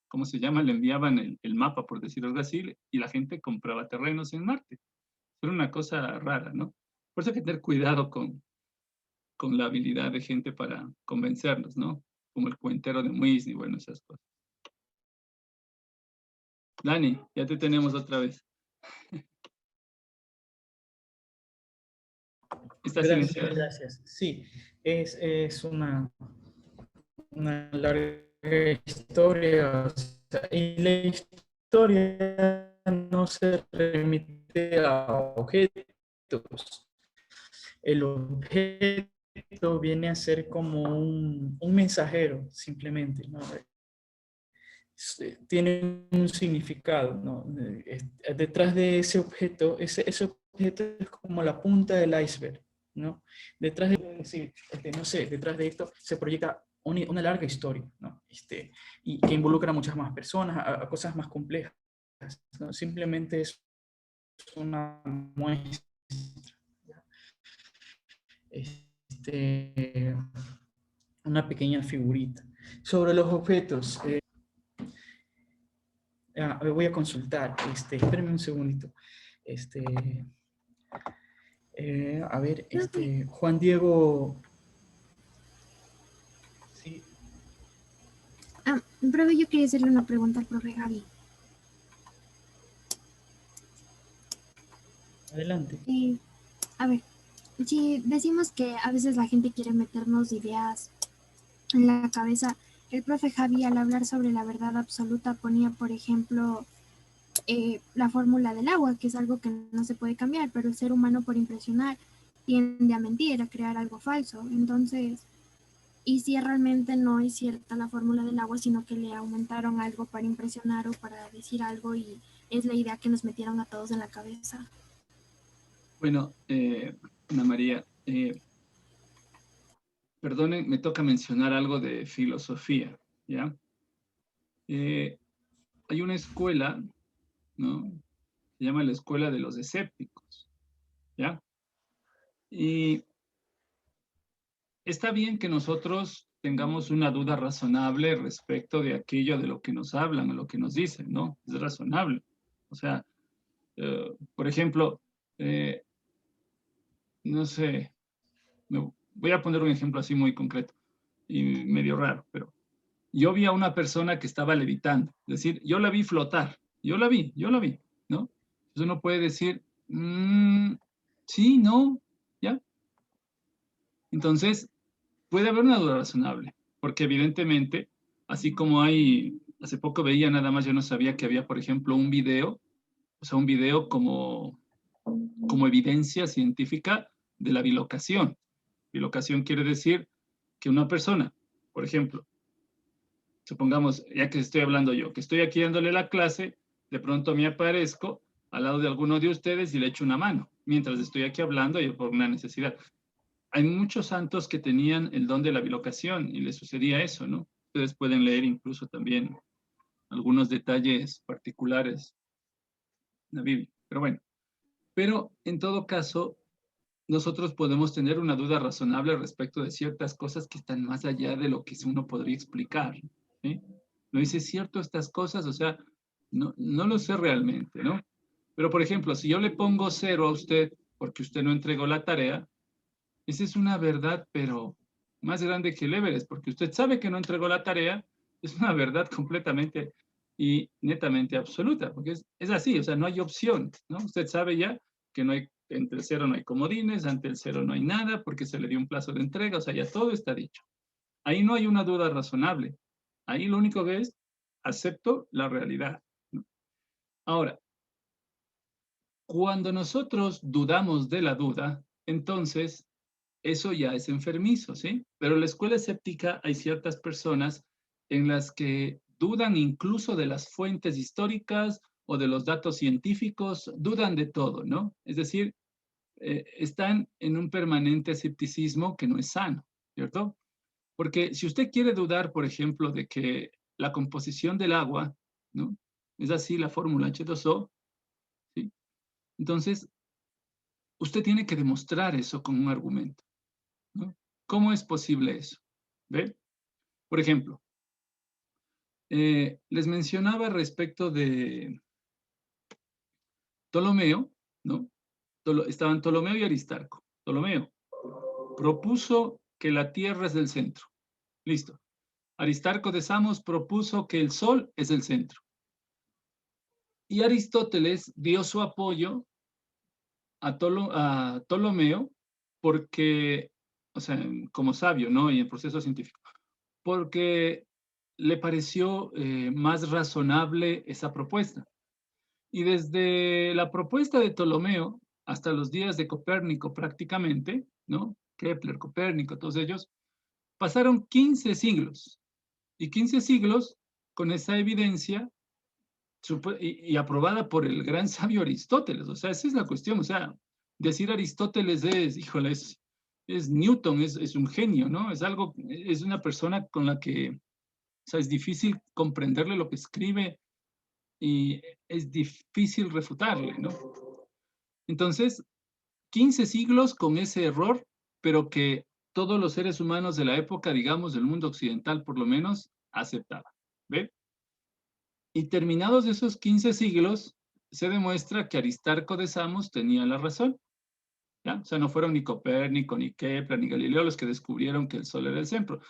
¿cómo se llama? Le enviaban el mapa, por decirlo así, y la gente compraba terrenos en Marte. Era una cosa rara, ¿no? Por eso hay que tener cuidado con la habilidad de gente para convencernos, ¿no? Como el cuentero de Muisni, bueno, esas cosas. Dani, ya te tenemos otra vez. Está silenciado. Gracias. Sí, es una larga historia, o sea, y la historia no se remite a objetos. El objeto viene a ser como un mensajero, simplemente, ¿no? Tiene un significado, ¿no? Detrás de ese objeto, ese objeto es como la punta del iceberg, ¿no? Detrás de, no sé, detrás de esto se proyecta una larga historia, ¿no? Y que involucra a muchas más personas, a cosas más complejas, ¿no? Simplemente es una muestra. Una pequeña figurita. Sobre los objetos, voy a consultar, espérenme un segundito. A ver, Juan Diego. Sí. Profe, yo quería hacerle una pregunta al profe Javi. Adelante. A ver, si decimos que a veces la gente quiere meternos ideas en la cabeza, el profe Javi al hablar sobre la verdad absoluta ponía, por ejemplo, la fórmula del agua, que es algo que no se puede cambiar, pero el ser humano por impresionar tiende a mentir, a crear algo falso. Entonces, ¿y si realmente no es cierta la fórmula del agua, sino que le aumentaron algo para impresionar o para decir algo y es la idea que nos metieron a todos en la cabeza? Bueno, Ana María, perdonen, me toca mencionar algo de filosofía, ¿ya? Hay una escuela, ¿no?, se llama la Escuela de los Escépticos, ¿ya? Y está bien que nosotros tengamos una duda razonable respecto de aquello de lo que nos hablan o lo que nos dicen, ¿no? Es razonable. O sea, por ejemplo, no sé, voy a poner un ejemplo así muy concreto y medio raro, pero yo vi a una persona que estaba levitando, es decir, yo la vi flotar, yo la vi, ¿no? Entonces uno puede decir, sí, no, ¿ya? Entonces, puede haber una duda razonable, porque evidentemente, así como hace poco veía nada más, yo no sabía que había, por ejemplo, un video, o sea, un video como evidencia científica de la bilocación. Bilocación quiere decir que una persona, por ejemplo, supongamos, ya que estoy hablando yo, que estoy aquí dándole la clase, de pronto me aparezco al lado de alguno de ustedes y le echo una mano, mientras estoy aquí hablando y por una necesidad. hay muchos santos que tenían el don de la bilocación y les sucedía eso, ¿no? Ustedes pueden leer incluso también algunos detalles particulares en la Biblia. Pero bueno, pero en todo caso, nosotros podemos tener una duda razonable respecto de ciertas cosas que están más allá de lo que uno podría explicar. ¿Sí? ¿No dice cierto estas cosas? O sea, no lo sé realmente, ¿no? Pero, por ejemplo, si yo le pongo 0 a usted porque usted no entregó la tarea, esa es una verdad, pero más grande que el Everest, porque usted sabe que no entregó la tarea, es una verdad completamente y netamente absoluta, porque es así, o sea, no hay opción, ¿no? Usted sabe ya que no hay, entre el 0 no hay comodines, ante el 0 no hay nada, porque se le dio un plazo de entrega, o sea, ya todo está dicho. Ahí no hay una duda razonable. Ahí lo único que es, acepto la realidad, ¿no? Ahora, cuando nosotros dudamos de la duda, entonces eso ya es enfermizo, ¿sí? Pero en la escuela escéptica hay ciertas personas en las que dudan incluso de las fuentes históricas o de los datos científicos, dudan de todo, ¿no? Es decir, están en un permanente escepticismo que no es sano, ¿cierto? Porque si usted quiere dudar, por ejemplo, de que la composición del agua, ¿no? Es así la fórmula H2O, ¿sí? Entonces, usted tiene que demostrar eso con un argumento, ¿no? ¿Cómo es posible eso? ¿Ve? Por ejemplo, les mencionaba respecto de Ptolomeo, ¿no? Estaban Ptolomeo y Aristarco. Ptolomeo propuso que la Tierra es del centro. Listo. Aristarco de Samos propuso que el Sol es el centro. Y Aristóteles dio su apoyo a Ptolomeo porque, o sea, como sabio, ¿no? Y en proceso científico, porque le pareció más razonable esa propuesta. Y desde la propuesta de Ptolomeo hasta los días de Copérnico prácticamente, ¿no? Kepler, Copérnico, todos ellos, pasaron 15 siglos. Y 15 siglos con esa evidencia y aprobada por el gran sabio Aristóteles. O sea, esa es la cuestión. O sea, decir Aristóteles híjole, es Newton, es un genio, ¿no? Es algo, es una persona con la que, o sea, es difícil comprenderle lo que escribe y es difícil refutarle, ¿no? Entonces, 15 siglos con ese error, pero que todos los seres humanos de la época, digamos, del mundo occidental por lo menos, aceptaban, ¿ve? Y terminados esos 15 siglos, se demuestra que Aristarco de Samos tenía la razón, ¿ya? O sea, no fueron ni Copérnico, ni Kepler, ni Galileo los que descubrieron que el Sol era el centro.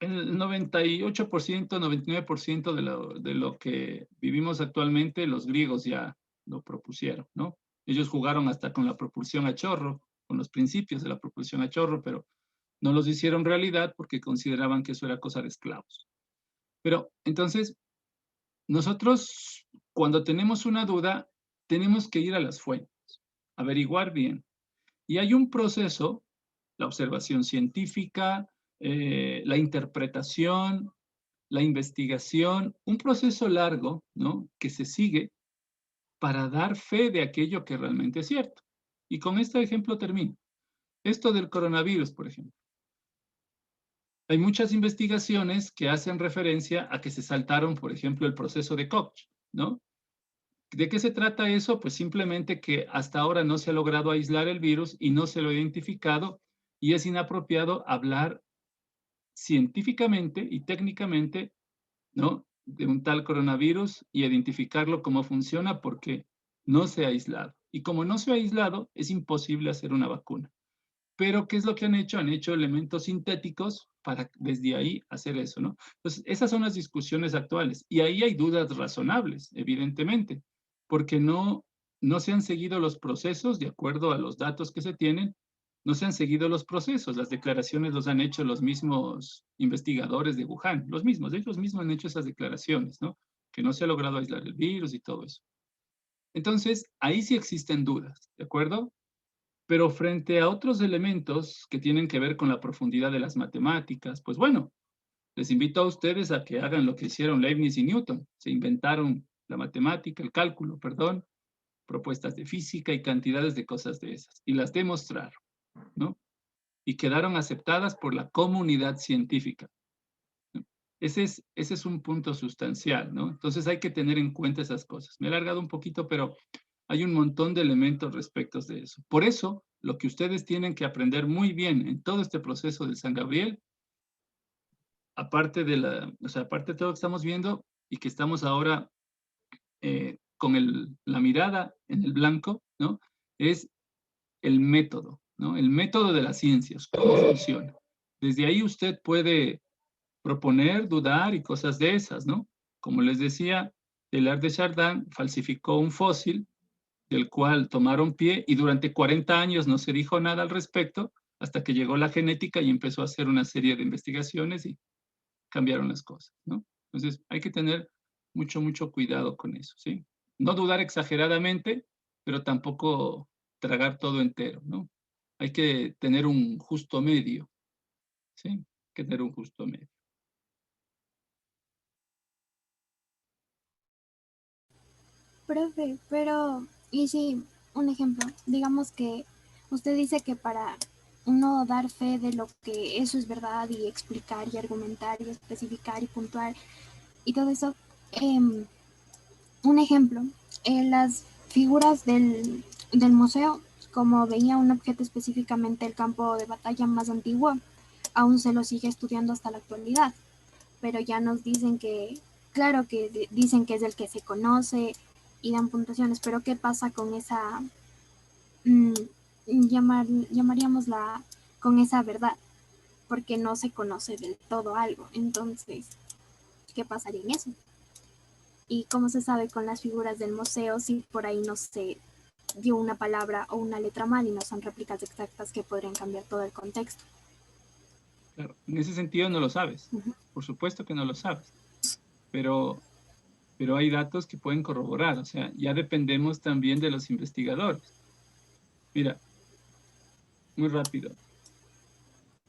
El 98%, 99% de lo que vivimos actualmente, los griegos ya lo propusieron, ¿no? Ellos jugaron hasta con la propulsión a chorro, con los principios de la propulsión a chorro, pero no los hicieron realidad porque consideraban que eso era cosa de esclavos. Pero entonces, nosotros cuando tenemos una duda, tenemos que ir a las fuentes, averiguar bien. Y hay un proceso, la observación científica, la interpretación, la investigación, un proceso largo, ¿no? Que se sigue para dar fe de aquello que realmente es cierto. Y con este ejemplo termino. Esto del coronavirus, por ejemplo. Hay muchas investigaciones que hacen referencia a que se saltaron, por ejemplo, el proceso de Koch, ¿no? ¿De qué se trata eso? Pues simplemente que hasta ahora no se ha logrado aislar el virus y no se lo ha identificado y es inapropiado hablar científicamente y técnicamente, ¿no? De un tal coronavirus y identificarlo cómo funciona porque no se ha aislado. Y como no se ha aislado, es imposible hacer una vacuna. Pero, ¿qué es lo que han hecho? Han hecho elementos sintéticos para desde ahí hacer eso, ¿no? Entonces, esas son las discusiones actuales. Y ahí hay dudas razonables, evidentemente, porque no se han seguido los procesos de acuerdo a los datos que se tienen, no se han seguido los procesos. Las declaraciones los han hecho los mismos investigadores de Wuhan, los mismos, ellos mismos han hecho esas declaraciones, ¿no? Que no se ha logrado aislar el virus y todo eso. Entonces, ahí sí existen dudas, ¿de acuerdo? Pero frente a otros elementos que tienen que ver con la profundidad de las matemáticas, pues bueno, les invito a ustedes a que hagan lo que hicieron Leibniz y Newton. Se inventaron la matemática, el cálculo, perdón, propuestas de física y cantidades de cosas de esas, y las demostraron, ¿no? Y quedaron aceptadas por la comunidad científica. Ese es un punto sustancial, ¿no? Entonces hay que tener en cuenta esas cosas. Me he alargado un poquito, pero hay un montón de elementos respecto de eso. Por eso, lo que ustedes tienen que aprender muy bien en todo este proceso del San Gabriel, aparte de aparte de todo lo que estamos viendo y que estamos ahora con la mirada en el blanco, ¿no? Es el método, ¿no? El método de las ciencias, cómo funciona. Desde ahí usted puede proponer, dudar y cosas de esas, ¿no? Como les decía, Teilhard de Chardin falsificó un fósil del cual tomaron pie y durante 40 años no se dijo nada al respecto hasta que llegó la genética y empezó a hacer una serie de investigaciones y cambiaron las cosas, ¿no? Entonces hay que tener mucho cuidado con eso, ¿sí? No dudar exageradamente, pero tampoco tragar todo entero, ¿no? Hay que tener un justo medio, ¿sí? Hay que tener un justo medio. Profe, pero, y si, un ejemplo, digamos que usted dice que para uno dar fe de lo que eso es verdad y explicar y argumentar y especificar y puntuar y todo eso, un ejemplo, las figuras del museo, como veía un objeto específicamente el campo de batalla más antiguo, aún se lo sigue estudiando hasta la actualidad, pero ya nos dicen que, claro que dicen que es el que se conoce y dan puntuaciones, pero ¿qué pasa con esa, llamaríamosla, con esa verdad? Porque no se conoce del todo algo, entonces, ¿qué pasaría en eso? Y cómo se sabe con las figuras del museo si por ahí no se dio una palabra o una letra mal y no son réplicas exactas que podrían cambiar todo el contexto. Claro, en ese sentido no lo sabes. Por supuesto que no lo sabes. Pero hay datos que pueden corroborar. O sea, ya dependemos también de los investigadores. Mira, muy rápido.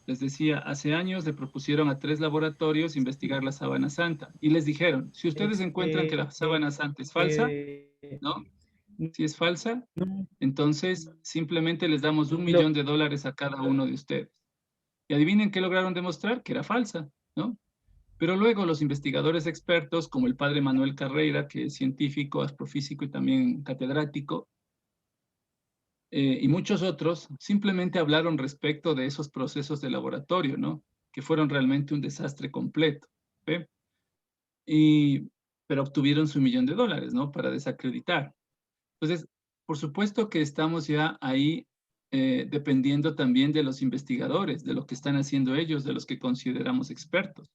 Les decía, hace años le propusieron a 3 laboratorios investigar la sábana santa y les dijeron, si ustedes encuentran que la sábana santa es falsa, ¿no? Si es falsa, entonces simplemente les damos $1 millón a cada uno de ustedes. Y adivinen qué lograron demostrar, que era falsa, ¿no? Pero luego los investigadores expertos, como el padre Manuel Carreira, que es científico, astrofísico y también catedrático, y muchos otros, simplemente hablaron respecto de esos procesos de laboratorio, ¿no? Que fueron realmente un desastre completo, ¿ve? Pero obtuvieron su $1 millón, ¿no? Para desacreditar. Entonces, por supuesto que estamos ya ahí dependiendo también de los investigadores, de lo que están haciendo ellos, de los que consideramos expertos.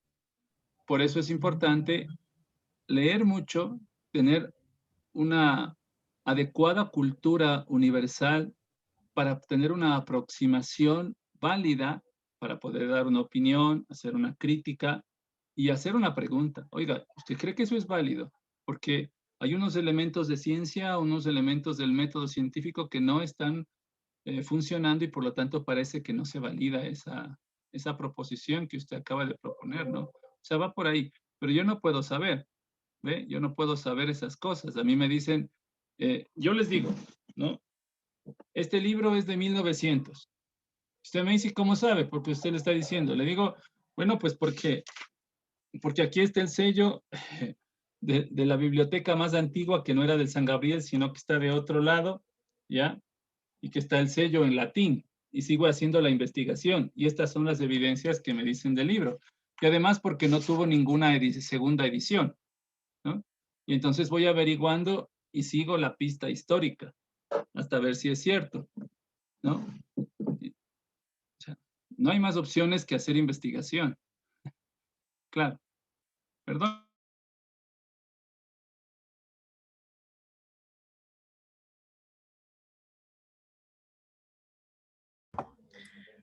Por eso es importante leer mucho, tener una adecuada cultura universal para tener una aproximación válida, para poder dar una opinión, hacer una crítica y hacer una pregunta. Oiga, ¿usted cree que eso es válido? Porque hay unos elementos de ciencia, unos elementos del método científico que no están funcionando y por lo tanto parece que no se valida esa proposición que usted acaba de proponer, ¿no? O sea, va por ahí, pero yo no puedo saber, ¿ve? Yo no puedo saber esas cosas. A mí me dicen, yo les digo, ¿no? Este libro es de 1900. Usted me dice, ¿cómo sabe? Porque usted le está diciendo. Le digo, bueno, pues porque aquí está el sello de la biblioteca más antigua que no era del San Gabriel, sino que está de otro lado, ¿ya? Y que está el sello en latín. Y sigo haciendo la investigación. Y estas son las evidencias que me dicen del libro. Y además porque no tuvo ninguna segunda edición, ¿no? Y entonces voy averiguando y sigo la pista histórica hasta ver si es cierto, ¿no? O sea, no hay más opciones que hacer investigación. Claro. Perdón.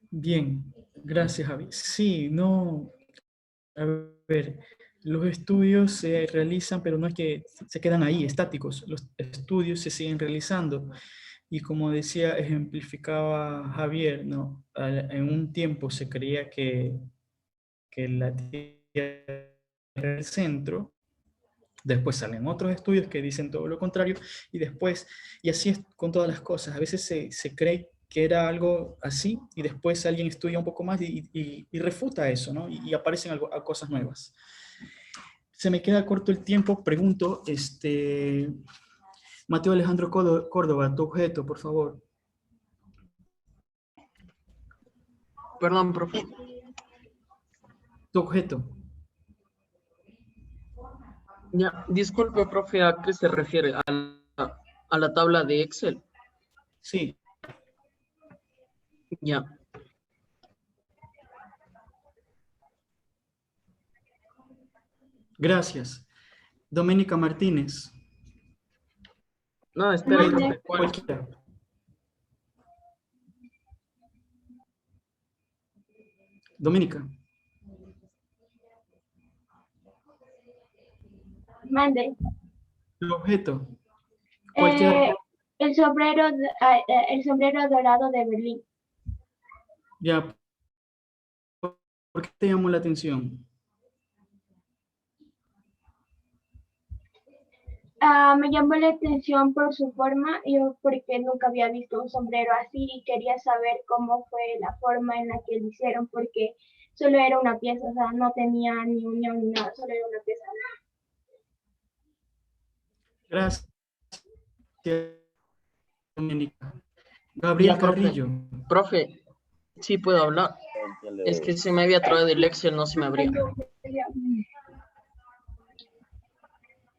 Bien, gracias, Javi. Sí, no, a ver, los estudios se realizan, pero no es que se quedan ahí, estáticos. Los estudios se siguen realizando. Y como decía, ejemplificaba Javier, ¿no? En un tiempo se creía que la Tierra era el centro. Después salen otros estudios que dicen todo lo contrario, y después, y así es con todas las cosas, a veces se cree que era algo así, y después alguien estudia un poco más y refuta eso, ¿no? Y aparecen cosas nuevas. Se me queda corto el tiempo, pregunto, Mateo Alejandro Córdoba, tu objeto, por favor. Perdón, profe. Tu objeto. Ya, disculpe, profe, ¿a qué se refiere? ¿A la tabla de Excel? Sí. Ya. Gracias. Doménica Martínez. No, espere, profe. Cualquiera. Doménica. Mande. Tu objeto. Cualquiera. El sombrero dorado de Berlín. Ya. ¿Por qué te llamó la atención? Me llamó la atención por su forma, yo porque nunca había visto un sombrero así y quería saber cómo fue la forma en la que lo hicieron, porque solo era una pieza, o sea, no tenía ni unión ni nada, solo era una pieza. Gracias, Doménica. Gabriel Ya, profe. Carrillo. Profe, sí puedo hablar. Es que se me había traído el Excel, no se me abría.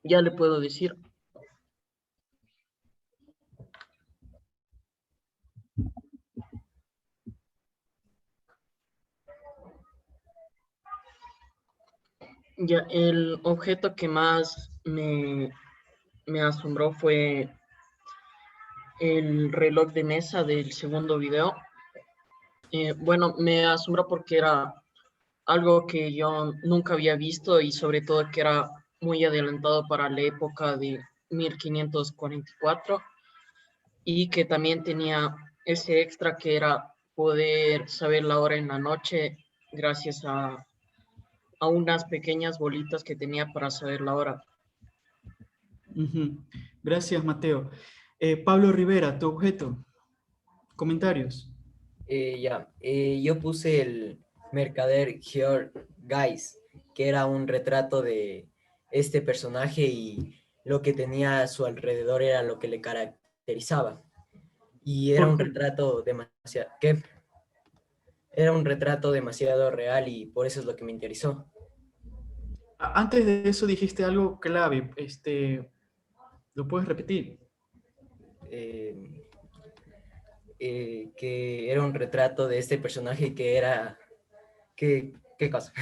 Ya le puedo decir. Ya, el objeto que más me asombró fue el reloj de mesa del segundo video. Bueno, me asombró porque era algo que yo nunca había visto y sobre todo que era muy adelantado para la época de 1544 y que también tenía ese extra que era poder saber la hora en la noche gracias a unas pequeñas bolitas que tenía para saber la hora. Gracias, Mateo. Pablo Rivera, tu objeto. Comentarios. Yo puse el mercader Georg Geiss, que era un retrato de este personaje y lo que tenía a su alrededor era lo que le caracterizaba. Y era un retrato demasiado, ¿qué? Era un retrato demasiado real y por eso es lo que me interesó. Antes de eso dijiste algo clave. ¿Lo puedes repetir? Que era un retrato de este personaje que era... ¿Qué cosa?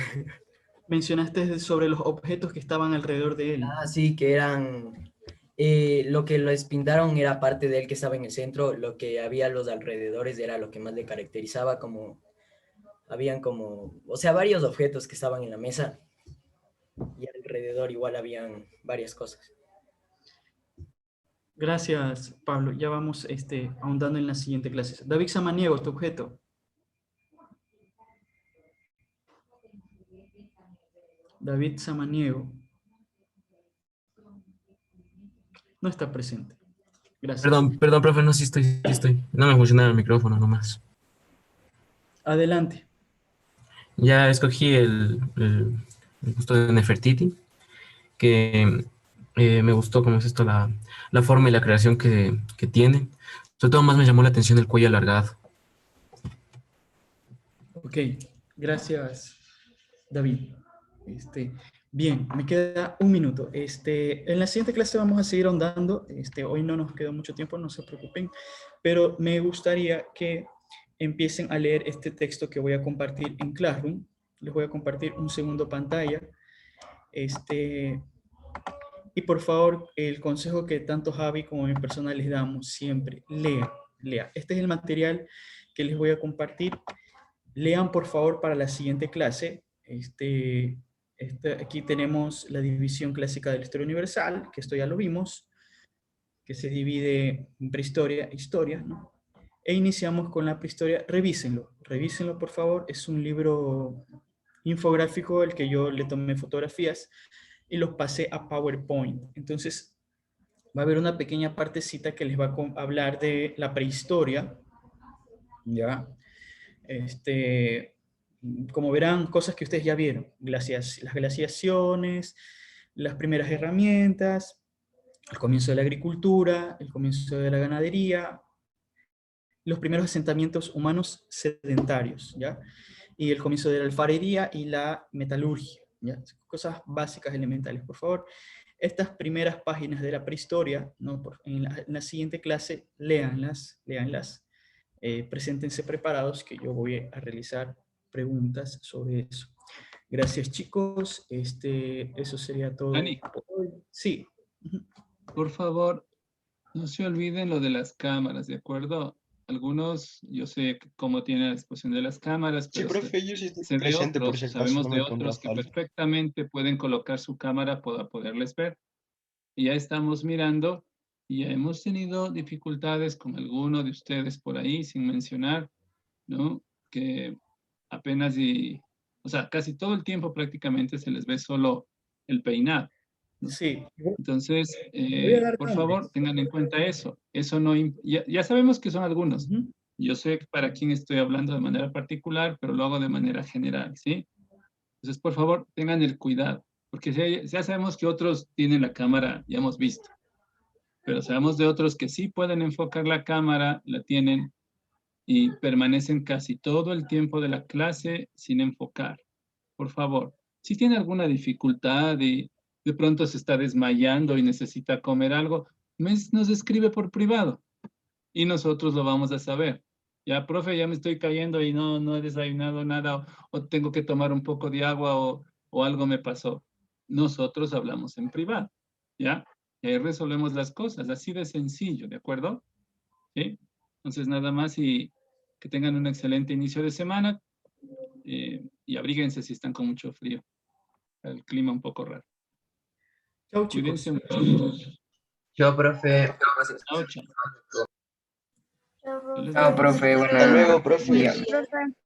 Mencionaste sobre los objetos que estaban alrededor de él. Ah, sí, que eran... lo que les pintaron era parte de él que estaba en el centro, lo que había a los alrededores era lo que más le caracterizaba, como... Habían como... O sea, varios objetos que estaban en la mesa y alrededor igual habían varias cosas. Gracias, Pablo. Ya vamos ahondando en la siguiente clase. David Samaniego, tu objeto. David Samaniego. No está presente. Gracias. Perdón, profe, no, sí estoy. No me funciona el micrófono nomás. Adelante. Ya escogí el gusto de Nefertiti, que me gustó cómo es esto, la forma y la creación que tiene. Sobre todo más me llamó la atención el cuello alargado. Ok, gracias, David. Bien, me queda un minuto. En la siguiente clase vamos a seguir ahondando. Hoy no nos quedó mucho tiempo, no se preocupen, pero me gustaría que empiecen a leer este texto que voy a compartir en Classroom. Les voy a compartir un segundo pantalla. Y por favor, el consejo que tanto Javi como mi persona les damos siempre, lea. Este es el material que les voy a compartir. Lean por favor para la siguiente clase. Aquí tenemos la división clásica de la historia universal, que esto ya lo vimos, que se divide en prehistoria e historia, ¿no? E iniciamos con la prehistoria. Revísenlo por favor. Es un libro infográfico el que yo le tomé fotografías y los pasé a PowerPoint. Entonces va a haber una pequeña partecita que les va a hablar de la prehistoria, ¿ya? Como verán, cosas que ustedes ya vieron, las glaciaciones, las primeras herramientas, el comienzo de la agricultura, el comienzo de la ganadería, los primeros asentamientos humanos sedentarios, ¿ya? Y el comienzo de la alfarería y la metalurgia, ¿ya? Cosas básicas, elementales. Por favor, estas primeras páginas de la prehistoria, ¿no? En la siguiente clase, léanlas, preséntense preparados, que yo voy a realizar preguntas sobre eso. Gracias, chicos. Eso sería todo. Dani. Por hoy. Sí. Por favor, no se olviden lo de las cámaras, ¿de acuerdo? Algunos, yo sé cómo tienen la disposición de las cámaras, Sí, pero profe, yo sí estoy sé de presente por otros, si acaso sabemos no de me pondrá otros que falta. perfectamente pueden colocar su cámara para poderles ver. Y ya estamos mirando y ya hemos tenido dificultades con alguno de ustedes por ahí, sin mencionar, ¿no? Que apenas o sea, casi todo el tiempo prácticamente se les ve solo el peinado, ¿no? Sí. Entonces, Voy a dar por nombres. favor, tengan en cuenta eso. Eso no, ya sabemos que son algunos. Yo sé para quién estoy hablando de manera particular, pero lo hago de manera general, ¿sí? Entonces, por favor, tengan el cuidado, porque ya sabemos que otros tienen la cámara, ya hemos visto, pero sabemos de otros que sí pueden enfocar la cámara, la tienen y permanecen casi todo el tiempo de la clase sin enfocar. Por favor, si tiene alguna dificultad y de pronto se está desmayando y necesita comer algo, nos escribe por privado y nosotros lo vamos a saber. Ya, profe, ya me estoy cayendo y no he desayunado nada o tengo que tomar un poco de agua o algo me pasó. Nosotros hablamos en privado, ¿ya? Y ahí resolvemos las cosas, así de sencillo, ¿de acuerdo? ¿Sí? Entonces, nada más y que tengan un excelente inicio de semana y abríguense si están con mucho frío. El clima un poco raro. Chau, chicos. Cuídense mucho. Chao, profe. Chao, chao. Chao, Chao, profe. Hasta luego, profe. día. Profe.